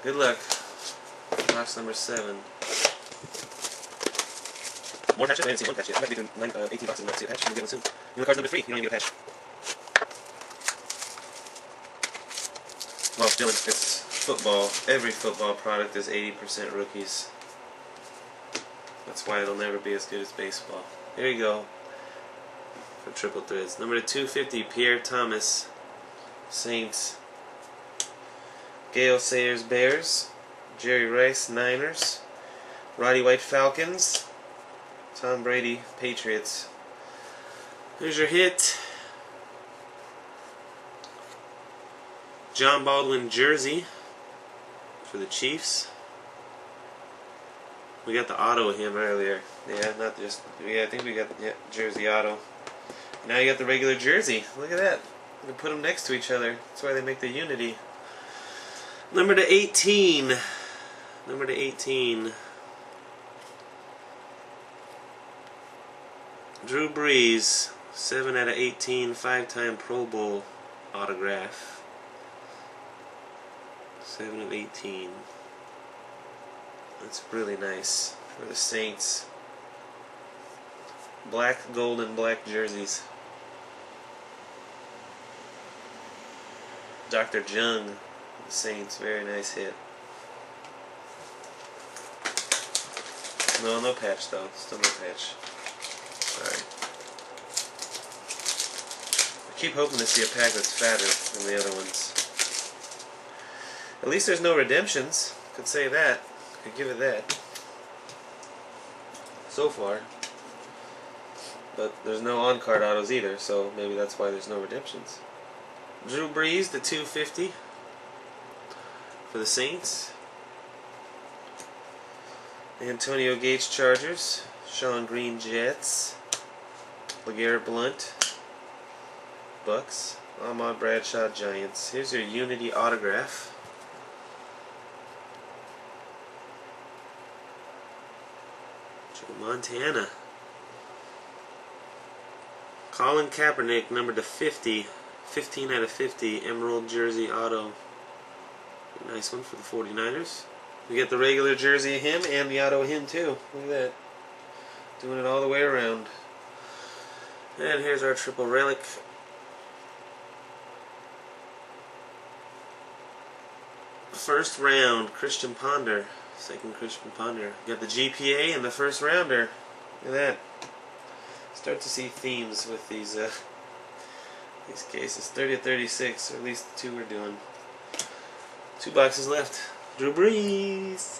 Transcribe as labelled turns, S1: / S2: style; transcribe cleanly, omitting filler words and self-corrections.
S1: Good luck. Box number 7. More patches? I haven't seen one patch yet. I might be doing 18 boxes and not see a patch. You'll get one soon. You know, card's number 3. You don't even get a patch. Well, Dylan, it's football. Every football product is 80% rookies. That's why it'll never be as good as baseball. Here you go. For triple threads. Number 250, Pierre Thomas, Saints. Gale Sayers, Bears. Jerry Rice, Niners. Roddy White, Falcons. Tom Brady, Patriots. Here's your hit. John Baldwin jersey for the Chiefs. We got the auto of him earlier. Yeah, not just. Yeah, I think we got jersey auto. Now you got the regular jersey. Look at that. You can put them next to each other. That's why they make the unity. Number to 18. Number to 18. Drew Brees, 7 out of 18, 5-time Pro Bowl autograph. 7 of 18. That's really nice for the Saints. Black, gold, and black jerseys. Dr. Jung, the Saints, very nice hit. No patch though. Still no patch. Sorry. I keep hoping to see a pack that's fatter than the other ones. At least there's no redemptions. Could say that. Could give it that. So far. But there's no on-card autos either, so maybe that's why there's no redemptions. Drew Brees, the 250 for the Saints. Antonio Gates, Chargers. Sean Green, Jets. LeGarrette Blount, Bucks. Ahmad Bradshaw, Giants. Here's your Unity autograph. Joe Montana. Colin Kaepernick, number to 50. 15 out of 50. Emerald jersey auto. Nice one for the 49ers. We get the regular jersey of him and the auto of him too. Look at that. Doing it all the way around. And here's our triple relic. First round, Christian Ponder. Second Christian Ponder. Got the GPA and the first rounder. Look at that. Start to see themes with these cases. 30 of 36, or at least the 2 we're doing. 2 boxes left. Drew Brees.